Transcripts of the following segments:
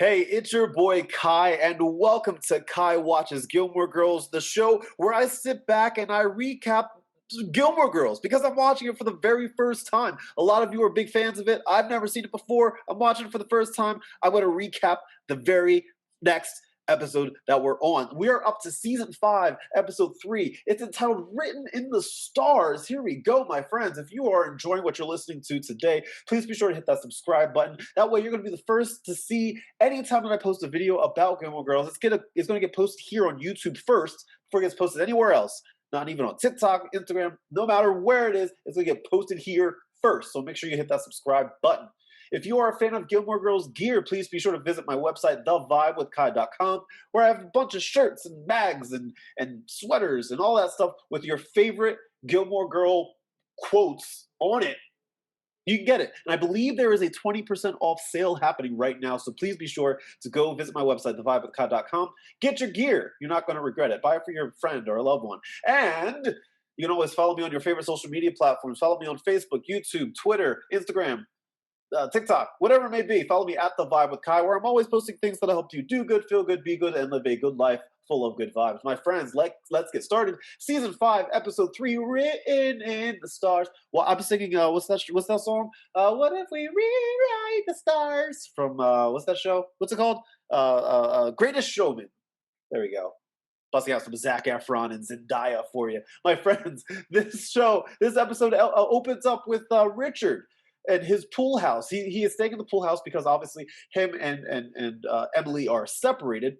Hey, it's your boy Kai, and welcome to Kai Watches Gilmore Girls, the show where I sit back and I recap Gilmore Girls because I'm watching it for the very first time. A lot of you are big fans of it. I've never seen it before. I'm watching it for the first time. I'm going to recap the very next episode that we're on. We are up to season 5, episode 3. It's entitled Written in the Stars. Here we go, my friends. If you are enjoying what you're listening to today, please be sure to hit that subscribe button. That way you're going to be the first to see anytime that I post a video about Gilmore Girls. It's going to get posted here on YouTube first before it gets posted anywhere else. Not even on TikTok, Instagram, no matter where it is, it's going to get posted here first. So make sure you hit that subscribe button. If you are a fan of Gilmore Girls gear, please be sure to visit my website, thevibewithkai.com, where I have a bunch of shirts and bags and sweaters and all that stuff with your favorite Gilmore Girl quotes on it. You can get it. And I believe there is a 20% off sale happening right now. So please be sure to go visit my website, thevibewithkai.com. Get your gear. You're not going to regret it. Buy it for your friend or a loved one. And you can always follow me on your favorite social media platforms. Follow me on Facebook, YouTube, Twitter, Instagram, TikTok, whatever it may be. Follow me at The Vibe with Kai, where I'm always posting things that help you do good, feel good, be good, and live a good life full of good vibes. My friends, let's get started. Season 5, episode 3, Written in the Stars. Well, I'm singing, what's that song? What if we rewrite the stars? From, what's that show? What's it called? Greatest Showman. There we go. Busting out some Zac Efron and Zendaya for you. My friends, this episode opens up with Richard and his pool house. He is staying in the pool house because obviously him and Emily are separated.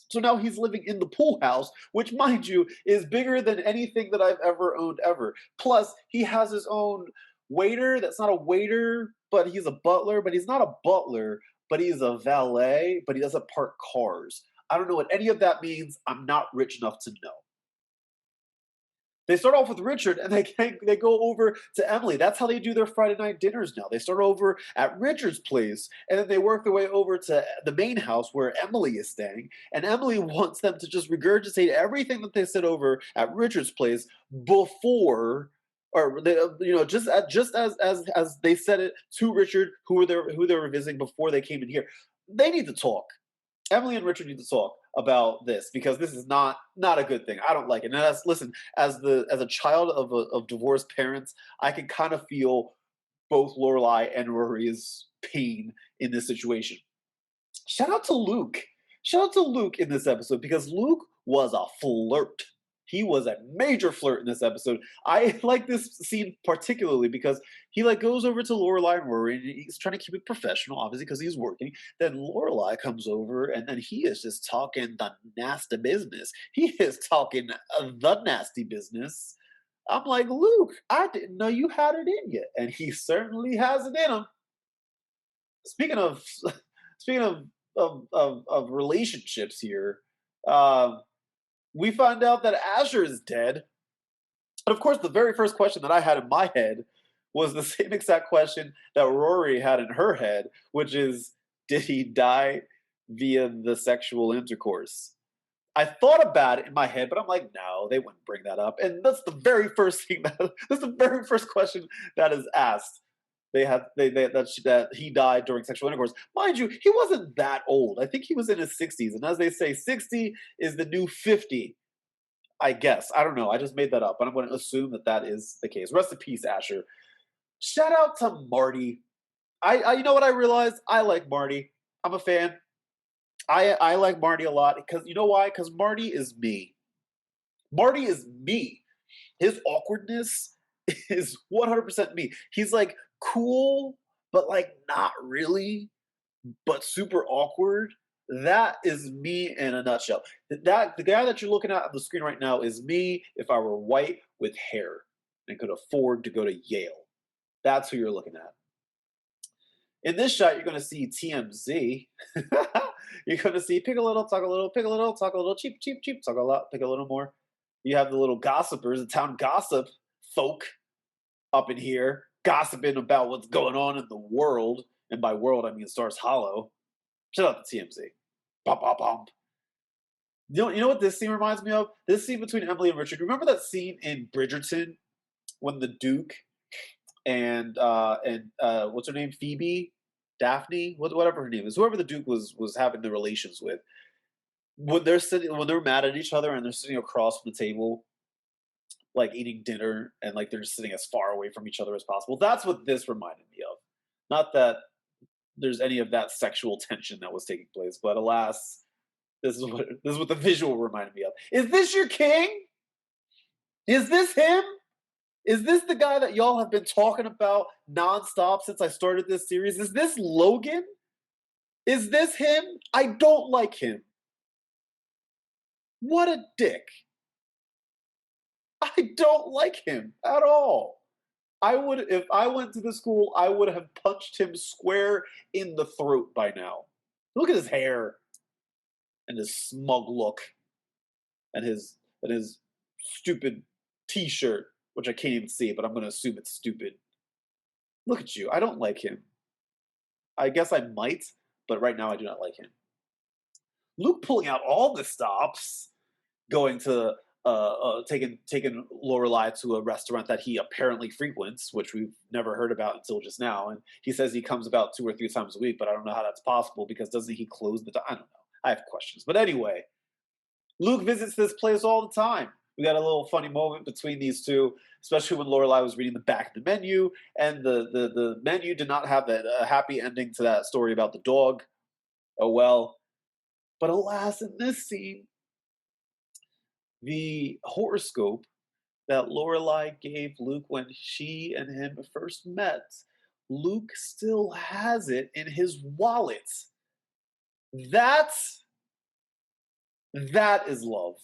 So now he's living in the pool house, which, mind you, is bigger than anything that I've ever owned ever. Plus, he has his own waiter that's not a waiter, but he's a butler. But he's not a butler, but he's a valet, but he doesn't park cars. I don't know what any of that means. I'm not rich enough to know. They start off with Richard and they go over to Emily. That's how they do their Friday night dinners now. They start over at Richard's place and then they work their way over to the main house where Emily is staying. And Emily wants them to just regurgitate everything that they said over at Richard's place before, or they, just as they said it to Richard, who they were visiting before they came in here. They need to talk. Emily and Richard need to talk about this because this is not a good thing. I don't like it. And as a child of divorced parents, I can kind of feel both Lorelai and Rory's pain in this situation. Shout out to Luke. Shout out to Luke in this episode because Luke was a flirt. He was a major flirt in this episode. I like this scene particularly because he goes over to Lorelai and Rory and he's trying to keep it professional, obviously, because he's working. Then Lorelai comes over and then he is just talking the nasty business. He is talking the nasty business. I'm like, Luke, I didn't know you had it in you, and he certainly has it in him. Speaking of relationships here. We find out that Azure is dead. And of course, the very first question that I had in my head was the same exact question that Rory had in her head, which is, did he die via the sexual intercourse? I thought about it in my head, but I'm like, no, they wouldn't bring that up. And that's the very first question that is asked. That he died during sexual intercourse. Mind you, he wasn't that old. I think he was in his 60s. And as they say, 60 is the new 50, I guess. I don't know. I just made that up, but I'm going to assume that is the case. Rest in peace, Asher. Shout out to Marty. I you know what I realized? I like Marty. I'm a fan. I like Marty a lot because you know why? Because Marty is me. Marty is me. His awkwardness is 100% me. He's cool, but not really, but super awkward. That is me in a nutshell. The guy that you're looking at on the screen right now is me if I were white with hair and could afford to go to Yale. That's who you're looking at. In this shot, you're going to see TMZ. You're going to see pick a little, talk a little, pick a little, talk a little, cheap, cheap, cheap, talk a lot, pick a little more. You have the little gossipers, the town gossip folk up in here, gossiping about what's going on in the world. And by world, I mean Stars Hollow. Shout out to TMZ. Bum, bum, bum. You know what this scene reminds me of? This scene between Emily and Richard. Remember that scene in Bridgerton when the Duke and what's her name, Phoebe, Daphne, whatever her name is, whoever the Duke was having the relations with, when they're mad at each other and they're sitting across from the table, like eating dinner, and like they're just sitting as far away from each other as possible. That's what this reminded me of. Not that there's any of that sexual tension that was taking place, but alas, this is what the visual reminded me of. Is this your king? Is this him? Is this the guy that y'all have been talking about nonstop since I started this series? Is this Logan? Is this him? I don't like him. What a dick. I don't like him at all. If I went to the school, I would have punched him square in the throat by now. Look at his hair and his smug look and his stupid t-shirt, which I can't even see, but I'm going to assume it's stupid. Look at you. I don't like him. I guess I might, but right now I do not like him. Luke pulling out all the stops, going to taking Lorelai to a restaurant that he apparently frequents, which we've never heard about until just now. And he says he comes about 2 or 3 times a week, but I don't know how that's possible because doesn't he close the? I don't know. I have questions. But anyway, Luke visits this place all the time. We got a little funny moment between these two, especially when Lorelai was reading the back of the menu, and the menu did not have a happy ending to that story about the dog. Oh well. But alas, in this scene, the horoscope that Lorelai gave Luke when she and him first met, Luke still has it in his wallet. That is love.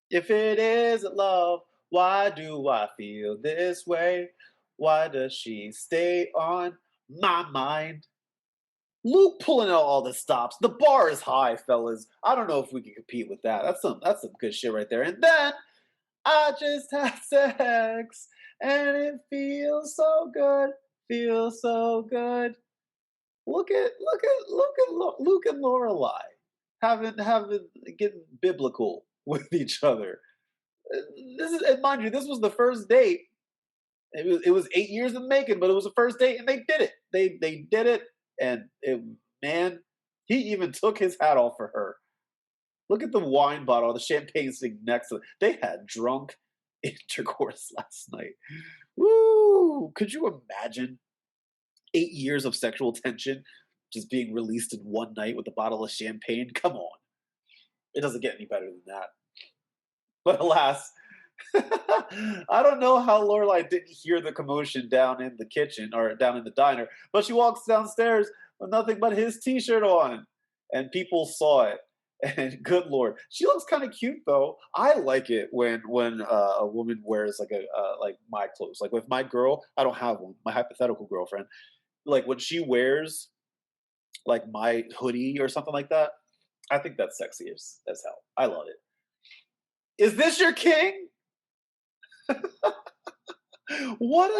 If it isn't love, why do I feel this way? Why does she stay on my mind? Luke pulling out all the stops. The bar is high, fellas. I don't know if we can compete with that. That's some good shit right there. And then I just had sex and it feels so good. Feels so good. Look at Luke and Lorelai having getting biblical with each other. This is, and mind you, this was the first date. It was 8 years in the making, but it was the first date, and they did it. They did it, and man, he even took his hat off for her. Look at the wine bottle, the champagne sitting next to it. They had drunk intercourse last night. Woo! Could you imagine 8 years of sexual tension just being released in one night with a bottle of champagne? Come on. It doesn't get any better than that. But alas, I don't know how Lorelai didn't hear the commotion down in the kitchen or down in the diner, but she walks downstairs with nothing but his t-shirt on, and people saw it. And good lord, she looks kind of cute though. I like it when a woman wears like my clothes. Like with my girl, I don't have one. My hypothetical girlfriend, like when she wears like my hoodie or something like that, I think that's sexy as hell. I love it. Is this your king? What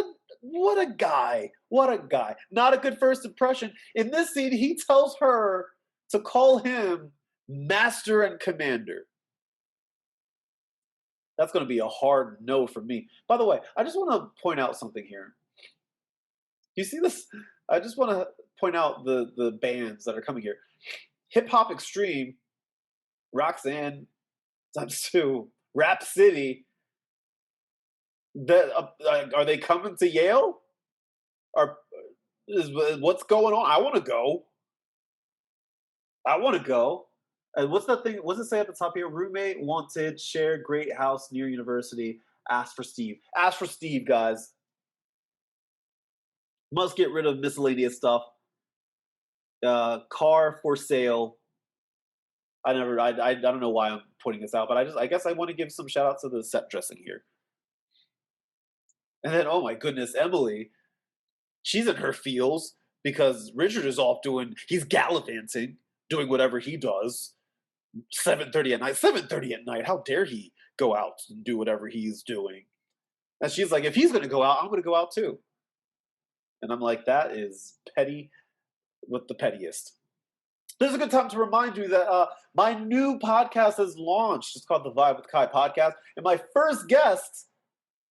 a guy. What a guy. Not a good first impression. In this scene, he tells her to call him Master and Commander. That's going to be a hard no for me. By the way, I just want to point out something here. You see this? I just want to point out the bands that are coming here. Hip Hop Extreme, Roxanne ×2, Rap City. Are they coming to Yale? What's going on? I want to go. I want to go. What's that thing? What's it say at the top here? Roommate wanted, share great house near university. Ask for Steve. Ask for Steve, guys. Must get rid of miscellaneous stuff. Car for sale. I don't know why I'm pointing this out, but I guess I want to give some shout out to the set dressing here. And then, oh my goodness, Emily, she's in her feels because Richard is off he's gallivanting, doing whatever he does. 7:30 at night. 7:30 at night. How dare he go out and do whatever he's doing? And she's like, if he's going to go out, I'm going to go out too. And I'm like, that is petty with the pettiest. This is a good time to remind you that my new podcast has launched. It's called the Vibe with Kai podcast. And my first guest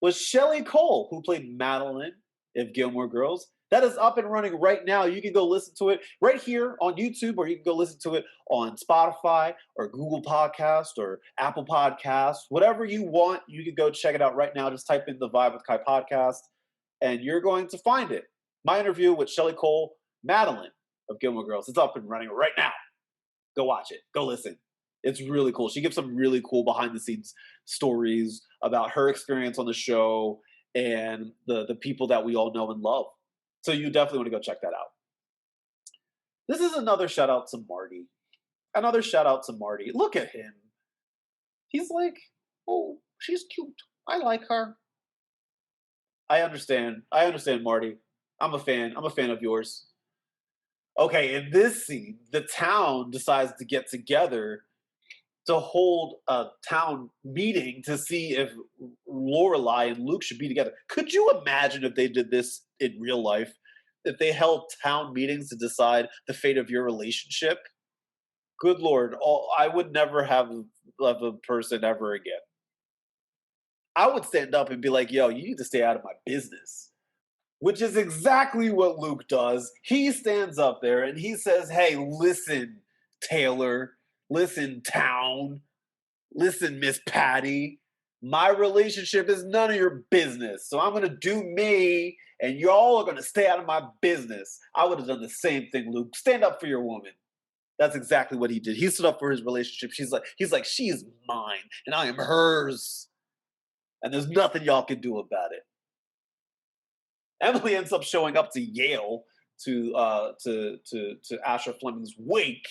was Shelley Cole, who played Madeline of Gilmore Girls. That is up and running right now. You can go listen to it right here on YouTube, or you can go listen to it on Spotify or Google Podcast or Apple Podcast, whatever you want. You can go check it out right now. Just type in the Vibe with Kai podcast, and you're going to find it. My interview with Shelly Cole, Madeline of Gilmore Girls. It's up and running right now. Go watch it. Go listen. It's really cool. She gives some really cool behind the scenes stories about her experience on the show and the people that we all know and love. So you definitely want to go check that out. This is another shout out to Marty. Another shout out to Marty. Look at him. He's like, oh, she's cute. I like her. I understand, Marty. I'm a fan of yours. Okay, in this scene, the town decides to get together to hold a town meeting to see if Lorelai and Luke should be together. Could you imagine if they did this in real life? If they held town meetings to decide the fate of your relationship? Good Lord, I would never have a person ever again. I would stand up and be like, yo, you need to stay out of my business. Which is exactly what Luke does. He stands up there and he says, hey, listen, Taylor. Listen, town. Listen, Miss Patty. My relationship is none of your business. So I'm going to do me, and y'all are going to stay out of my business. I would have done the same thing, Luke. Stand up for your woman. That's exactly what he did. He stood up for his relationship. He's like, she is mine, and I am hers. And there's nothing y'all can do about it. Emily ends up showing up to Yale to Asher Fleming's wake.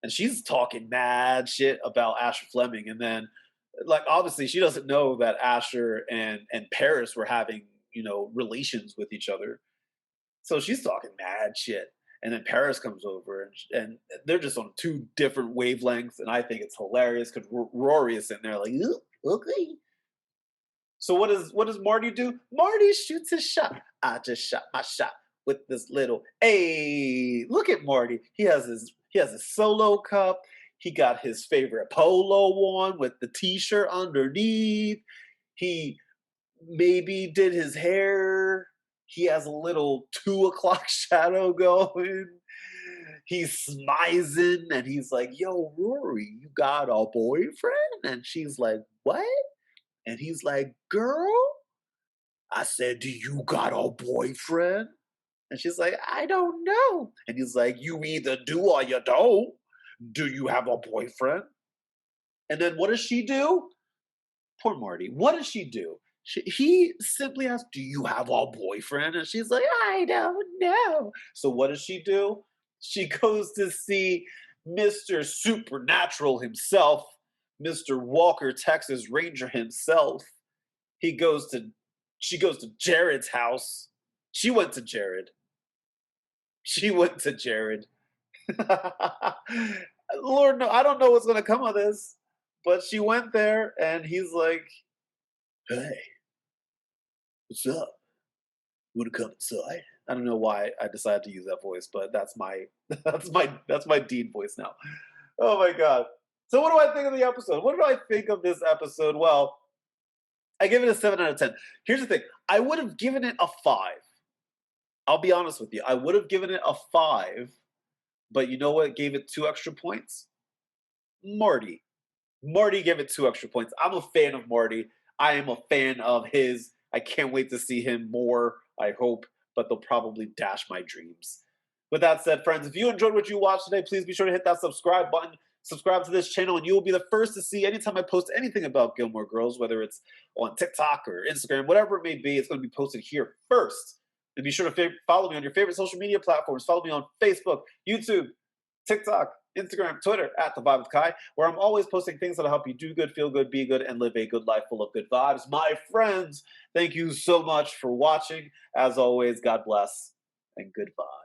And she's talking mad shit about Asher Fleming. And then, like, obviously she doesn't know that Asher and Paris were having, relations with each other. So she's talking mad shit. And then Paris comes over and they're just on two different wavelengths. And I think it's hilarious because Rory is sitting there like, okay. So what does Marty do? Marty shoots his shot. I just shot my shot with this little, hey, look at Marty. He has his solo cup. He got his favorite polo on with the t-shirt underneath. He maybe did his hair. He has a little 2:00 shadow going. He's smizing and he's like, yo, Rory, you got a boyfriend? And she's like, what? And he's like, girl, I said, do you got a boyfriend? And she's like, I don't know. And he's like, you either do or you don't. Do you have a boyfriend? And then what does she do? Poor Marty. What does she do? He simply asks, do you have a boyfriend? And she's like, I don't know. So what does she do? She goes to see Mr. Supernatural himself, Mr. Walker, Texas Ranger himself. She goes to Jared's house. She went to Jared. Lord, no, I don't know what's going to come of this. But she went there and he's like, hey, what's up? You want to come inside? I don't know why I decided to use that voice, but that's my Dean voice now. Oh my God. So what do I think of the episode? What do I think of this episode? Well, I give it a 7 out of 10. Here's the thing. I would have given it a 5. I'll be honest with you. I would have given it a 5, but you know what gave it 2 extra points? Marty. Marty gave it 2 extra points. I'm a fan of Marty. I am a fan of his. I can't wait to see him more, I hope, but they'll probably dash my dreams. With that said, friends, if you enjoyed what you watched today, please be sure to hit that subscribe button. Subscribe to this channel, and you will be the first to see anytime I post anything about Gilmore Girls, whether it's on TikTok or Instagram, whatever it may be, it's going to be posted here first. And be sure to follow me on your favorite social media platforms. Follow me on Facebook, YouTube, TikTok, Instagram, Twitter, at The Vibe with Kai, where I'm always posting things that'll help you do good, feel good, be good, and live a good life full of good vibes. My friends, thank you so much for watching. As always, God bless and good vibes.